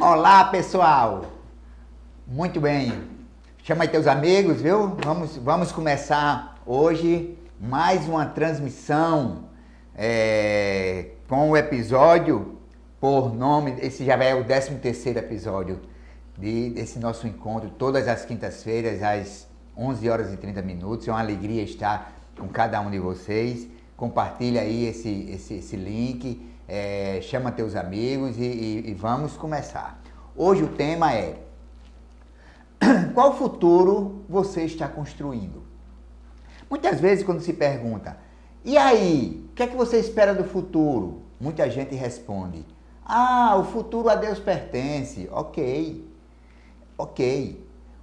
Olá, pessoal! Muito bem, chama aí teus amigos, viu? Vamos começar hoje mais uma transmissão com o episódio por nome, esse já é o 13º episódio desse nosso encontro, todas as quintas-feiras, às 11 horas e 30 minutos. É uma alegria estar com cada um de vocês. Compartilha aí esse link, chama teus amigos e vamos começar. Hoje o tema é: qual futuro você está construindo? Muitas vezes quando se pergunta, e aí, o que é que você espera do futuro? Muita gente responde, o futuro a Deus pertence. Ok,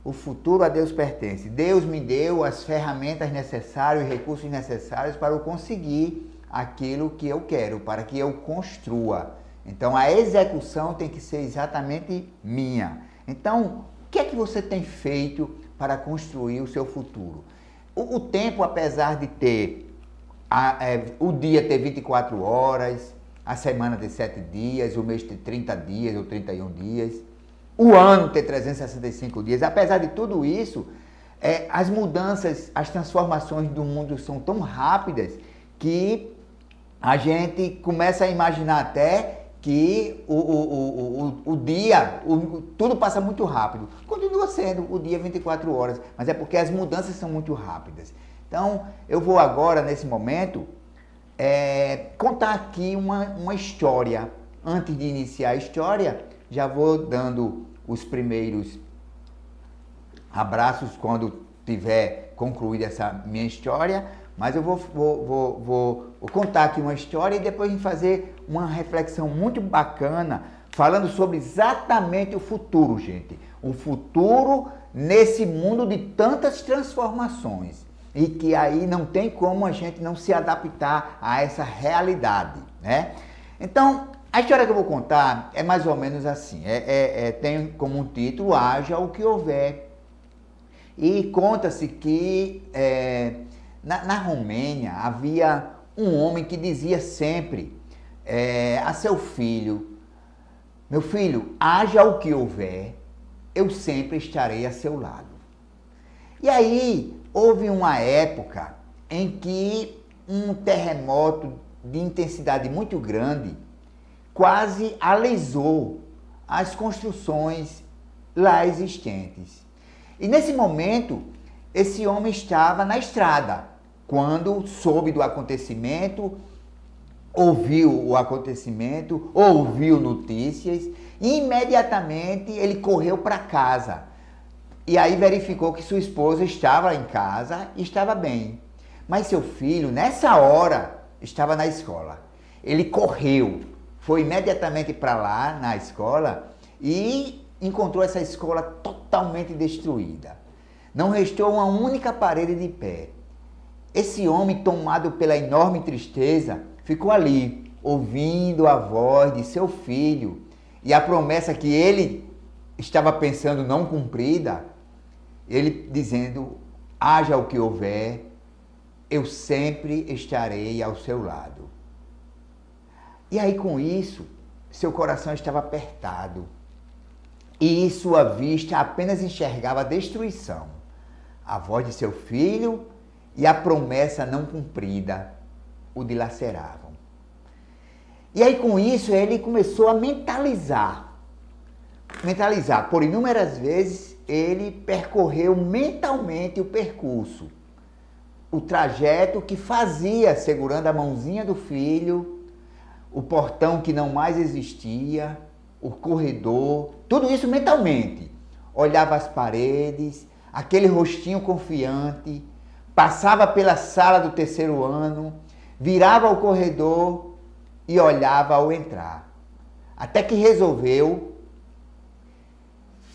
o futuro a Deus pertence. Deus me deu as ferramentas necessárias, os recursos necessários para eu conseguir aquilo que eu quero, para que eu construa. Então a execução tem que ser exatamente minha. Então, o que é que você tem feito para construir o seu futuro? O tempo, apesar de ter o dia ter 24 horas, a semana ter 7 dias, o mês ter 30 dias ou 31 dias, o ano ter 365 dias, apesar de tudo isso, as mudanças, as transformações do mundo são tão rápidas que a gente começa a imaginar até que o dia, tudo passa muito rápido. Continua sendo o dia 24 horas, mas é porque as mudanças são muito rápidas. Então, eu vou agora, nesse momento, contar aqui uma história. Antes de iniciar a história, já vou dando os primeiros abraços quando tiver concluída essa minha história, mas eu vou contar aqui uma história e depois fazer uma reflexão muito bacana, falando sobre exatamente o futuro, gente. O futuro nesse mundo de tantas transformações e que aí não tem como a gente não se adaptar a essa realidade, né? Então, a história que eu vou contar é mais ou menos assim, tem como título Haja o que houver. E conta-se que na Romênia havia um homem que dizia sempre a seu filho: meu filho, haja o que houver, eu sempre estarei a seu lado. E aí houve uma época em que um terremoto de intensidade muito grande quase alisou as construções lá existentes. E nesse momento, esse homem estava na estrada, quando soube do acontecimento, ouviu o acontecimento, ouviu notícias, e imediatamente ele correu para casa. E aí verificou que sua esposa estava em casa e estava bem. Mas seu filho, nessa hora, estava na escola. Ele correu, foi imediatamente para lá, na escola, e encontrou essa escola totalmente destruída. Não restou uma única parede de pé. Esse homem, tomado pela enorme tristeza, ficou ali, ouvindo a voz de seu filho e a promessa que ele estava pensando não cumprida, ele dizendo: haja o que houver, eu sempre estarei ao seu lado. E aí, com isso, seu coração estava apertado e sua vista apenas enxergava a destruição. A voz de seu filho e a promessa não cumprida o dilaceravam. E aí, com isso, ele começou a mentalizar. Por inúmeras vezes, ele percorreu mentalmente o percurso, o trajeto que fazia segurando a mãozinha do filho, o portão que não mais existia, o corredor, tudo isso mentalmente. Olhava as paredes, aquele rostinho confiante, passava pela sala do 3º ano, virava o corredor e olhava ao entrar. Até que resolveu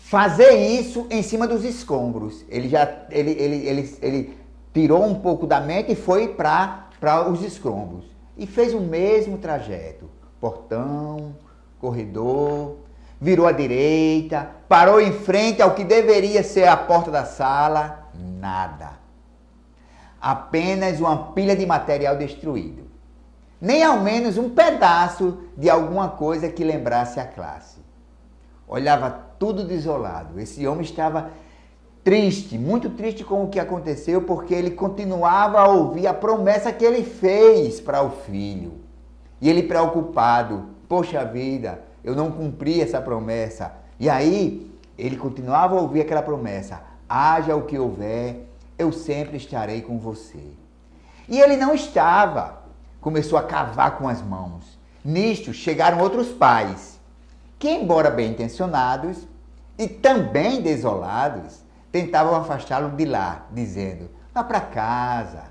fazer isso em cima dos escombros. Ele tirou um pouco da mente e foi para os escombros. E fez o mesmo trajeto. Portão, corredor, virou à direita, parou em frente ao que deveria ser a porta da sala. Nada. Apenas uma pilha de material destruído. Nem ao menos um pedaço de alguma coisa que lembrasse a classe. olhava tudo desolado. Esse homem estava triste, muito triste com o que aconteceu, porque ele continuava a ouvir a promessa que ele fez para o filho. E ele preocupado, poxa vida, eu não cumpri essa promessa. E aí, ele continuava a ouvir aquela promessa, haja o que houver, eu sempre estarei com você. E ele não estava, começou a cavar com as mãos. Nisto, chegaram outros pais, que embora bem intencionados e também desolados, tentavam afastá-lo de lá, dizendo, vá para casa,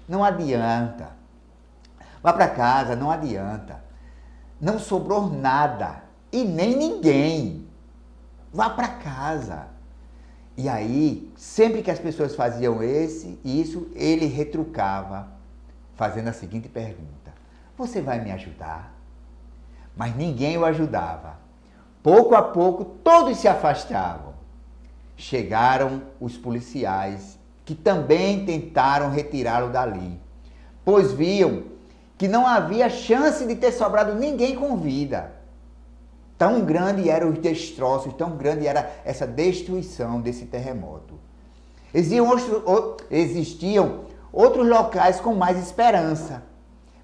não adianta. Vá para casa, não adianta. Não sobrou nada e nem ninguém. Vá para casa. E aí, sempre que as pessoas faziam isso, ele retrucava, fazendo a seguinte pergunta, você vai me ajudar? Mas ninguém o ajudava. Pouco a pouco, todos se afastavam. Chegaram os policiais, que também tentaram retirá-lo dali, pois viam que não havia chance de ter sobrado ninguém com vida. Tão grande eram os destroços, tão grande era essa destruição desse terremoto. Existiam outros locais com mais esperança,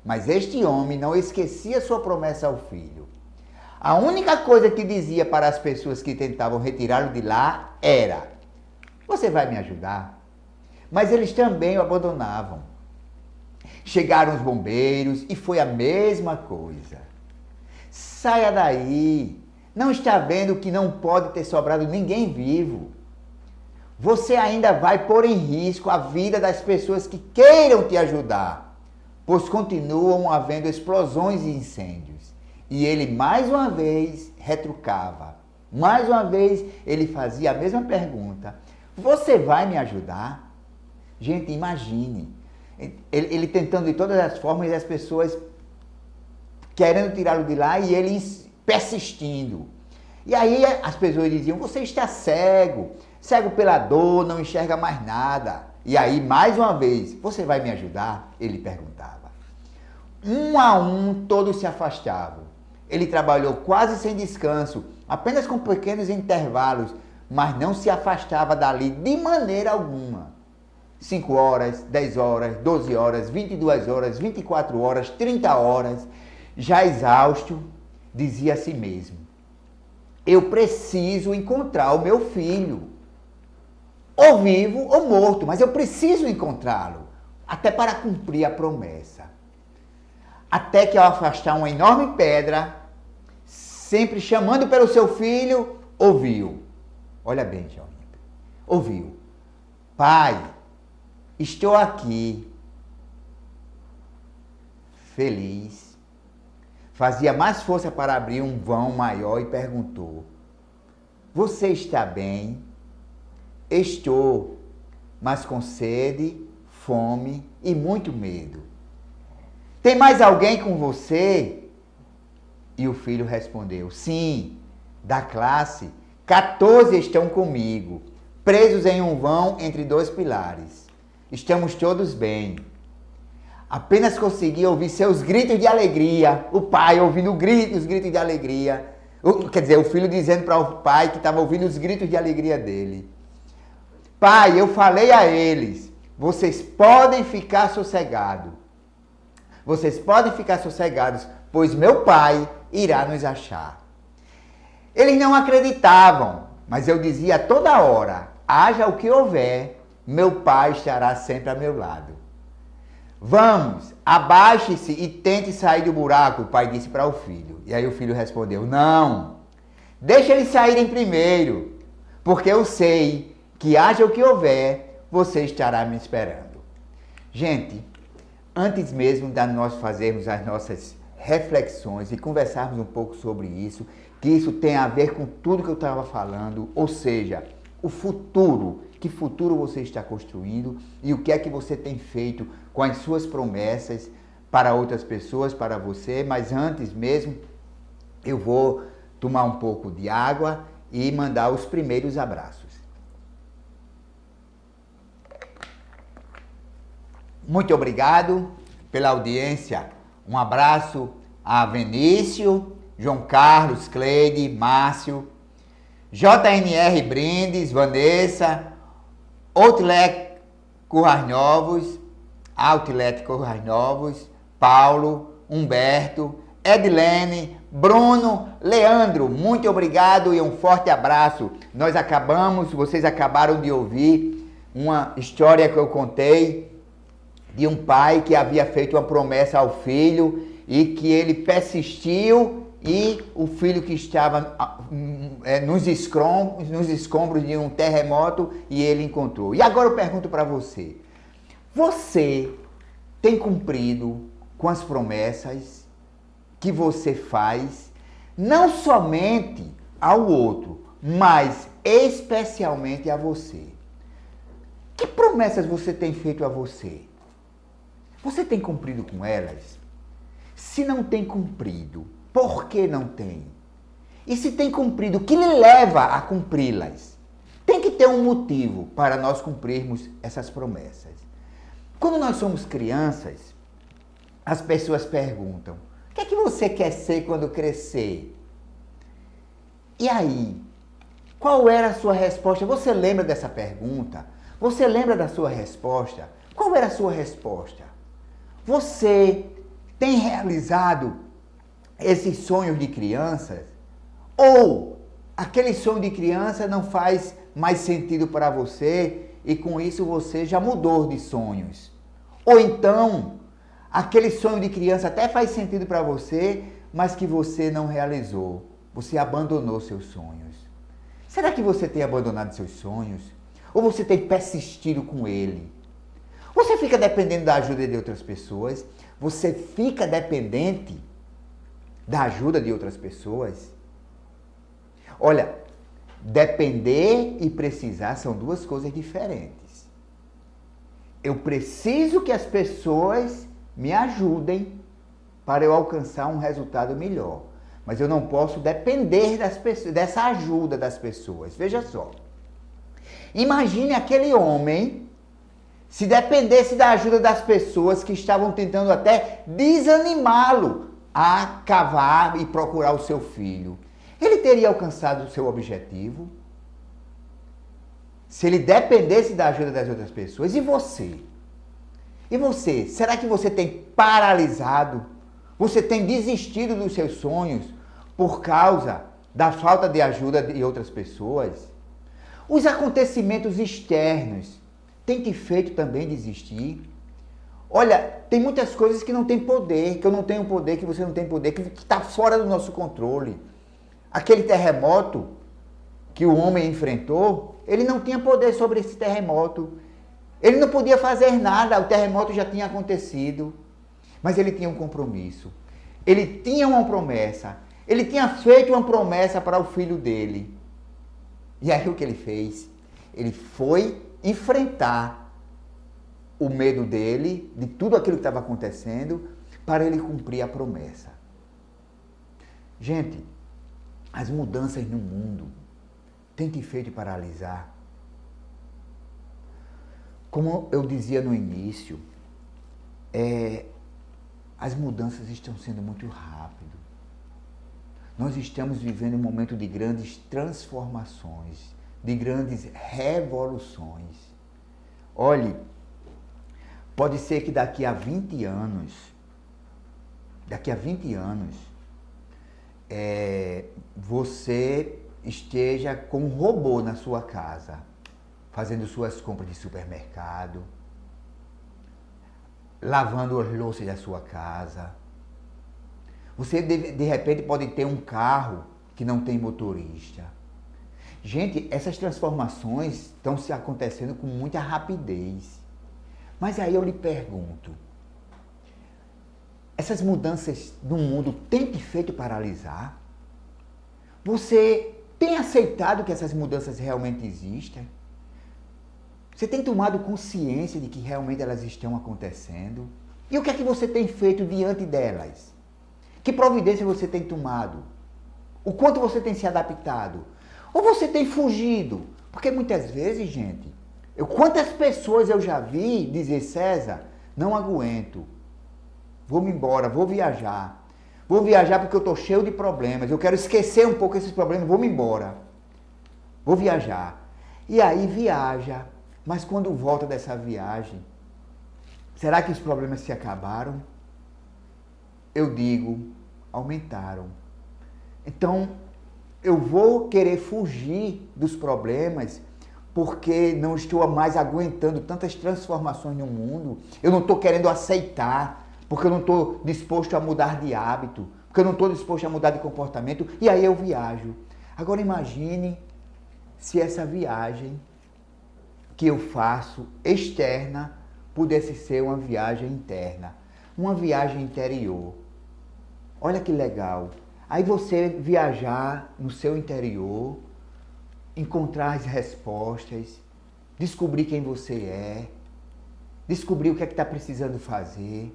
mas este homem não esquecia sua promessa ao filho. A única coisa que dizia para as pessoas que tentavam retirá-lo de lá era, você vai me ajudar? Mas eles também o abandonavam. Chegaram os bombeiros e foi a mesma coisa. Saia daí, não está vendo que não pode ter sobrado ninguém vivo. Você ainda vai pôr em risco a vida das pessoas que queiram te ajudar, pois continuam havendo explosões e incêndios. E ele mais uma vez retrucava, mais uma vez ele fazia a mesma pergunta, você vai me ajudar? Gente, imagine, ele tentando de todas as formas e as pessoas querendo tirá-lo de lá e ele persistindo. E aí as pessoas diziam, você está cego, cego pela dor, não enxerga mais nada. E aí, mais uma vez, você vai me ajudar? Ele perguntava. Um a um, todos se afastavam. Ele trabalhou quase sem descanso, apenas com pequenos intervalos, mas não se afastava dali de maneira alguma. 5 horas, 10 horas, 12 horas, 22 horas, 24 horas, 30 horas, já exausto, dizia a si mesmo, eu preciso encontrar o meu filho, ou vivo ou morto, mas eu preciso encontrá-lo, até para cumprir a promessa. Até que ao afastar uma enorme pedra, sempre chamando pelo seu filho, ouviu. Olha bem, João, ouviu. Pai, estou aqui. Feliz. Fazia mais força para abrir um vão maior e perguntou, você está bem? Estou, mas com sede, fome e muito medo. Tem mais alguém com você? E o filho respondeu, sim, da classe, 14 estão comigo, presos em um vão entre 2 pilares. Estamos todos bem. Apenas consegui ouvir seus gritos de alegria, o pai ouvindo os gritos de alegria, quer dizer, o filho dizendo para o pai que estava ouvindo os gritos de alegria dele. Pai, eu falei a eles, vocês podem ficar sossegados. Vocês podem ficar sossegados, pois meu pai irá nos achar. Eles não acreditavam, mas eu dizia toda hora, haja o que houver, meu pai estará sempre a meu lado. Vamos, abaixe-se e tente sair do buraco, o pai disse para o filho. E aí o filho respondeu, não, deixa eles saírem primeiro, porque eu sei que haja o que houver, você estará me esperando. Gente, antes mesmo de nós fazermos as nossas reflexões e conversarmos um pouco sobre isso, que isso tem a ver com tudo que eu estava falando, ou seja, o futuro, que futuro você está construindo e o que é que você tem feito com as suas promessas para outras pessoas, para você, mas antes mesmo eu vou tomar um pouco de água e mandar os primeiros abraços. Muito obrigado pela audiência. Um abraço a Vinícius, João Carlos, Cleide, Márcio JNR Brindes, Vanessa, Outlet Currais Novos, Paulo, Humberto, Edilene, Bruno, Leandro, muito obrigado e um forte abraço. Vocês acabaram de ouvir uma história que eu contei de um pai que havia feito uma promessa ao filho e que ele persistiu e o filho que estava nos escombros de um terremoto e ele encontrou. E agora eu pergunto para você, você tem cumprido com as promessas que você faz, não somente ao outro, mas especialmente a você? Que promessas você tem feito a você? Você tem cumprido com elas? Se não tem cumprido, por que não tem? E se tem cumprido, o que lhe leva a cumpri-las? Tem que ter um motivo para nós cumprirmos essas promessas. Quando nós somos crianças, as pessoas perguntam: o que é que você quer ser quando crescer? E aí, qual era a sua resposta? Você lembra dessa pergunta? Você lembra da sua resposta? Qual era a sua resposta? Você tem realizado esses sonhos de crianças? Ou aquele sonho de criança não faz mais sentido para você e com isso você já mudou de sonhos? Ou então, aquele sonho de criança até faz sentido para você, mas que você não realizou. Você abandonou seus sonhos. Será que você tem abandonado seus sonhos? Ou você tem persistido com ele? Você fica dependendo da ajuda de outras pessoas? Você fica dependente da ajuda de outras pessoas? Olha, depender e precisar são duas coisas diferentes. Eu preciso que as pessoas me ajudem para eu alcançar um resultado melhor. Mas eu não posso depender dessa ajuda das pessoas. Veja só. Imagine aquele homem se dependesse da ajuda das pessoas que estavam tentando até desanimá-lo a cavar e procurar o seu filho. Ele teria alcançado o seu objetivo? Se ele dependesse da ajuda das outras pessoas? E você? E você? Será que você tem paralisado? Você tem desistido dos seus sonhos por causa da falta de ajuda de outras pessoas? Os acontecimentos externos têm te feito também desistir? Olha, tem muitas coisas que não tem poder, que eu não tenho poder, que você não tem poder, que está fora do nosso controle. Aquele terremoto que o homem enfrentou, ele não tinha poder sobre esse terremoto. Ele não podia fazer nada, o terremoto já tinha acontecido. Mas ele tinha um compromisso. Ele tinha uma promessa. Ele tinha feito uma promessa para o filho dele. E aí o que ele fez? Ele foi enfrentar o medo dele, de tudo aquilo que estava acontecendo, para ele cumprir a promessa. Gente, as mudanças no mundo têm te feito paralisar. Como eu dizia no início, as mudanças estão sendo muito rápidas. Nós estamos vivendo um momento de grandes transformações, de grandes revoluções. Olhe, pode ser que daqui a 20 anos, você esteja com um robô na sua casa, fazendo suas compras de supermercado, lavando as louças da sua casa. Você, de repente, pode ter um carro que não tem motorista. Gente, essas transformações estão se acontecendo com muita rapidez. Mas aí eu lhe pergunto, essas mudanças no mundo têm te feito paralisar? Você tem aceitado que essas mudanças realmente existem? Você tem tomado consciência de que realmente elas estão acontecendo? E o que é que você tem feito diante delas? Que providência você tem tomado? O quanto você tem se adaptado? Ou você tem fugido? Porque muitas vezes, gente, quantas pessoas eu já vi dizer: César, não aguento, vou-me embora, vou viajar. Vou viajar porque eu estou cheio de problemas, eu quero esquecer um pouco esses problemas, vou-me embora. vou viajar. E aí viaja, mas quando volta dessa viagem, será que os problemas se acabaram? Eu digo, aumentaram. Então, eu vou querer fugir dos problemas porque não estou mais aguentando tantas transformações no mundo. Eu não estou querendo aceitar, porque eu não estou disposto a mudar de hábito, porque eu não estou disposto a mudar de comportamento, e aí eu viajo. Agora imagine se essa viagem que eu faço externa pudesse ser uma viagem interna, uma viagem interior. Olha que legal. Aí você viajar no seu interior, encontrar as respostas, descobrir quem você é, descobrir o que é que está precisando fazer,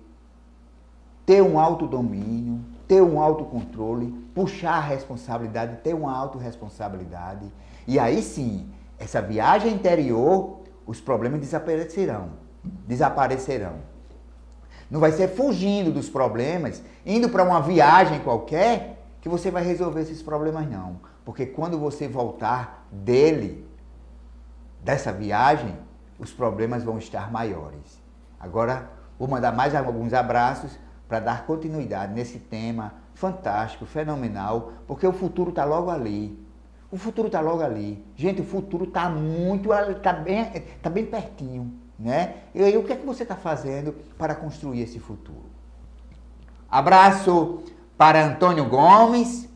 ter um autodomínio, ter um autocontrole, puxar a responsabilidade, ter uma autorresponsabilidade. E aí sim, essa viagem interior, os problemas desaparecerão. Não vai ser fugindo dos problemas, indo para uma viagem qualquer, que você vai resolver esses problemas, não. Porque quando você voltar dessa viagem, os problemas vão estar maiores. Agora, vou mandar mais alguns abraços para dar continuidade nesse tema fantástico, fenomenal, porque o futuro está logo ali. O futuro está logo ali. Gente, o futuro está bem pertinho, né? E aí, o que é que você está fazendo para construir esse futuro? Abraço para Antônio Gomes,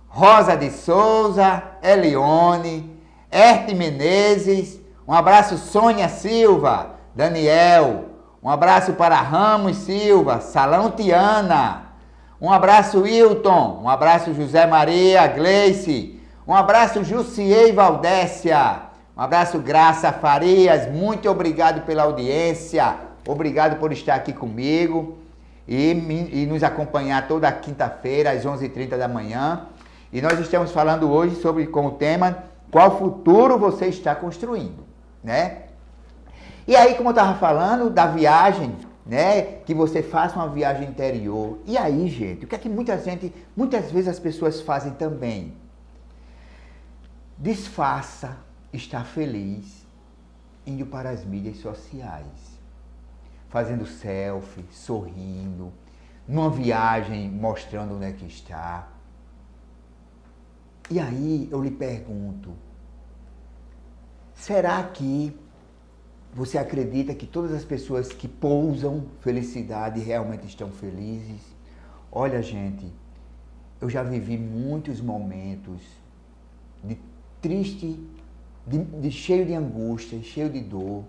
Rosa de Souza, Elione, Erte Menezes, um abraço Sônia Silva, Daniel, um abraço para Ramos Silva, Salão Tiana, um abraço Wilton, um abraço José Maria, Gleice, um abraço Jussiei Valdécia, um abraço Graça Farias, muito obrigado pela audiência, obrigado por estar aqui comigo e nos acompanhar toda quinta-feira às 11h30 da manhã. E nós estamos falando hoje com o tema qual futuro você está construindo, né? E aí, como eu estava falando da viagem, né? Que você faça uma viagem interior. E aí, gente, o que é que muitas vezes as pessoas fazem também? Disfarça estar feliz indo para as mídias sociais, fazendo selfie, sorrindo, numa viagem mostrando onde é que está. E aí eu lhe pergunto, será que você acredita que todas as pessoas que pousam felicidade realmente estão felizes? Olha, gente, eu já vivi muitos momentos cheio de angústia, cheio de dor,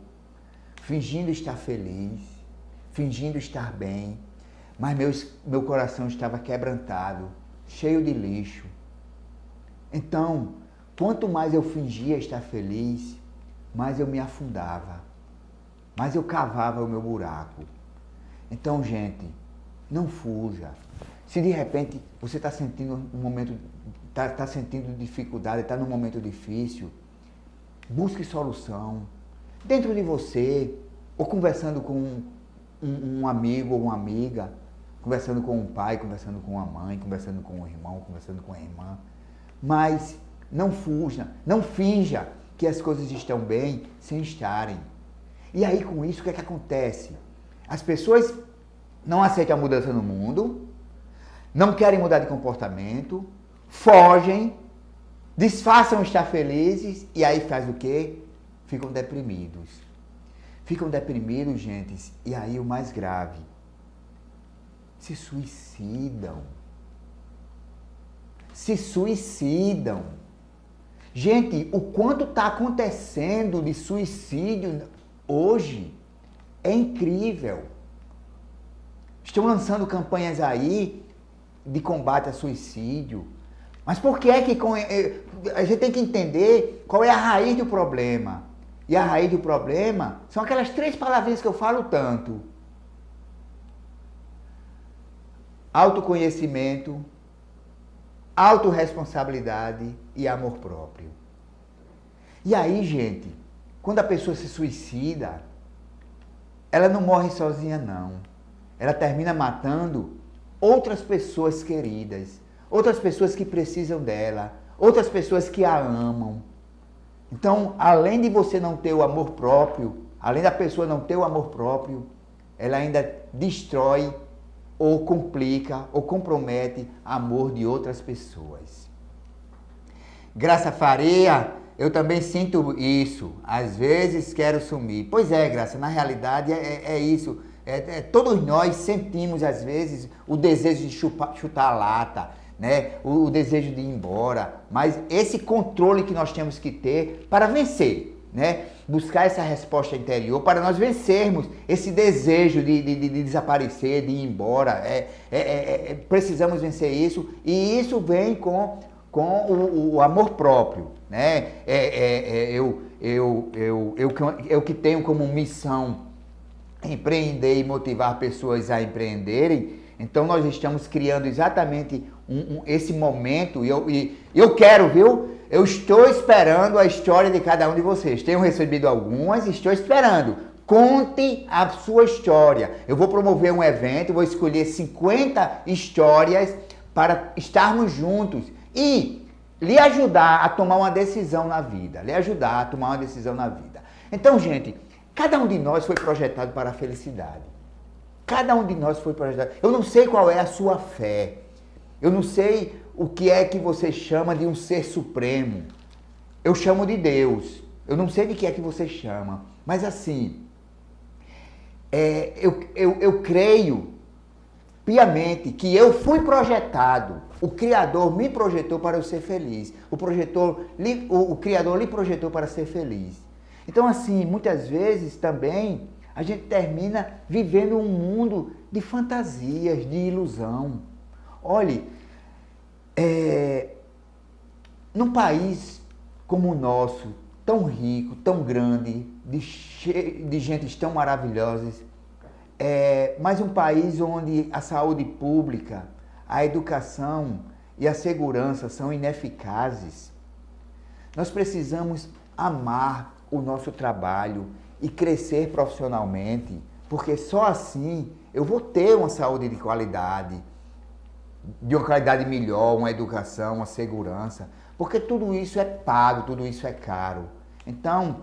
fingindo estar feliz, fingindo estar bem, mas meu coração estava quebrantado, cheio de lixo. Então, quanto mais eu fingia estar feliz, mais eu me afundava, mais eu cavava o meu buraco. Então, gente, não fuja. Se de repente você está sentindo um momento, está sentindo dificuldade, está num momento difícil, busque solução dentro de você, ou conversando com um amigo ou uma amiga, conversando com um pai, conversando com uma mãe, conversando com um irmão, conversando com a irmã. Mas não fuja, não finja que as coisas estão bem sem estarem. E aí com isso o que é que acontece? As pessoas não aceitam a mudança no mundo, não querem mudar de comportamento, fogem, disfarçam estar felizes e aí faz o quê? Ficam deprimidos. Ficam deprimidos, gente, e aí o mais grave, se suicidam. Se suicidam. Gente, o quanto está acontecendo de suicídio hoje é incrível. Estão lançando campanhas aí de combate a suicídio. Mas por que é que a gente tem que entender qual é a raiz do problema? E a raiz do problema são aquelas 3 palavrinhas que eu falo tanto. Autoconhecimento, autorresponsabilidade e amor próprio. E aí, gente, quando a pessoa se suicida, ela não morre sozinha, não. Ela termina matando outras pessoas queridas, outras pessoas que precisam dela, outras pessoas que a amam. Então, além de você não ter o amor próprio, além da pessoa não ter o amor próprio, ela ainda destrói ou complica ou compromete amor de outras pessoas. Graça Faria, eu também sinto isso. Às vezes quero sumir. Pois é, Graça, na realidade é isso. Todos nós sentimos, às vezes, o desejo de chutar a lata, né? O desejo de ir embora. Mas esse controle que nós temos que ter para vencer, né? Buscar essa resposta interior para nós vencermos esse desejo de desaparecer, de ir embora. Precisamos vencer isso, e isso vem com o amor próprio, né? Eu que tenho como missão empreender e motivar pessoas a empreenderem. Então nós estamos criando exatamente esse momento, e eu quero, viu? Eu estou esperando a história de cada um de vocês. Tenho recebido algumas, estou esperando. Conte a sua história. Eu vou promover um evento, vou escolher 50 histórias para estarmos juntos e lhe ajudar a tomar uma decisão na vida. Então, gente, cada um de nós foi projetado para a felicidade. Cada um de nós foi projetado. Eu não sei qual é a sua fé. Eu não sei o que é que você chama de um ser supremo. Eu chamo de Deus. Eu não sei de que é que você chama. Mas assim, eu creio piamente que eu fui projetado. O Criador me projetou para eu ser feliz. O Criador lhe projetou para ser feliz. Então, assim, muitas vezes também a gente termina vivendo um mundo de fantasias, de ilusão. Olhe, num país como o nosso, tão rico, tão grande, de gentes tão maravilhosas, mas um país onde a saúde pública, a educação e a segurança são ineficazes, nós precisamos amar o nosso trabalho e crescer profissionalmente, porque só assim eu vou ter uma saúde de uma qualidade melhor, uma educação, uma segurança, porque tudo isso é pago, tudo isso é caro. Então,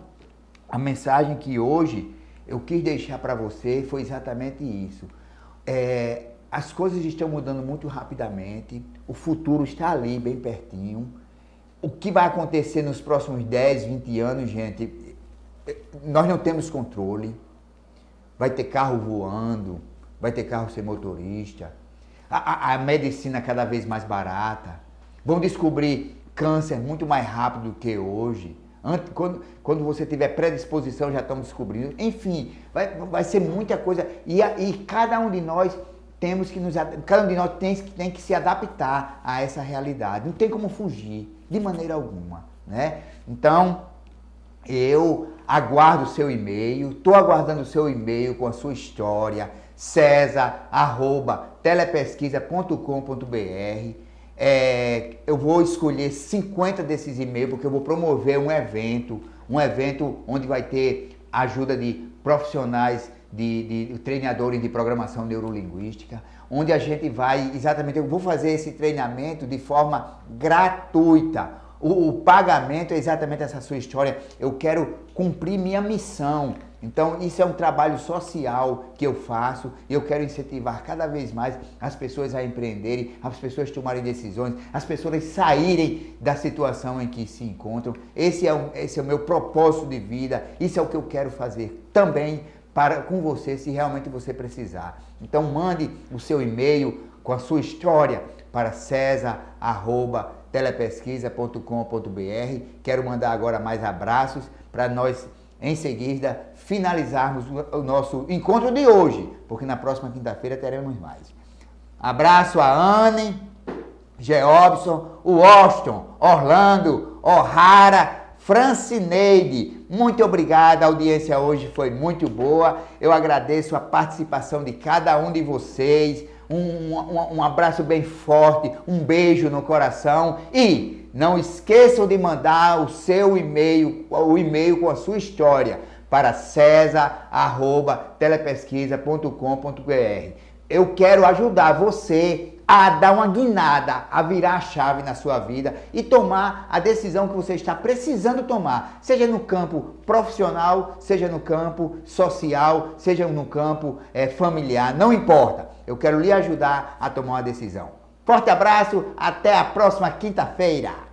a mensagem que hoje eu quis deixar para você foi exatamente isso. As coisas estão mudando muito rapidamente, o futuro está ali, bem pertinho. O que vai acontecer nos próximos 10, 20 anos, gente, nós não temos controle. Vai ter carro voando, vai ter carro sem motorista, a medicina cada vez mais barata, vão descobrir câncer muito mais rápido do que hoje. Quando você tiver predisposição, já estamos descobrindo. Enfim, vai ser muita coisa. E cada um de nós tem que se adaptar a essa realidade. Não tem como fugir, de maneira alguma, né? Então, eu aguardo o seu e-mail, estou aguardando o seu e-mail com a sua história, cesar@telepesquisa.com.br. Eu vou escolher 50 desses e-mails, porque eu vou promover um evento onde vai ter ajuda de profissionais, de treinadores de programação neurolinguística, onde a gente vai, eu vou fazer esse treinamento de forma gratuita. O pagamento é exatamente essa sua história. Eu quero cumprir minha missão. Então, isso é um trabalho social que eu faço, e eu quero incentivar cada vez mais as pessoas a empreenderem, as pessoas tomarem decisões, as pessoas saírem da situação em que se encontram. Esse é o meu propósito de vida, isso é o que eu quero fazer também com você, se realmente você precisar. Então, mande o seu e-mail com a sua história para cesar@telepesquisa.com.br. Quero mandar agora mais abraços para nós, em seguida, finalizarmos o nosso encontro de hoje, porque na próxima quinta-feira teremos mais. Abraço a Anne, Geobson, o Austin, Orlando, O'Hara, Francineide. Muito obrigado, a audiência hoje foi muito boa. Eu agradeço a participação de cada um de vocês. Um abraço bem forte, um beijo no coração, e não esqueçam de mandar o seu e-mail, com a sua história para cesar@telepesquisa.com.br. Eu quero ajudar você a dar uma guinada, a virar a chave na sua vida e tomar a decisão que você está precisando tomar, seja no campo profissional, seja no campo social, seja no campo familiar, não importa. Eu quero lhe ajudar a tomar uma decisão. Forte abraço, até a próxima quinta-feira.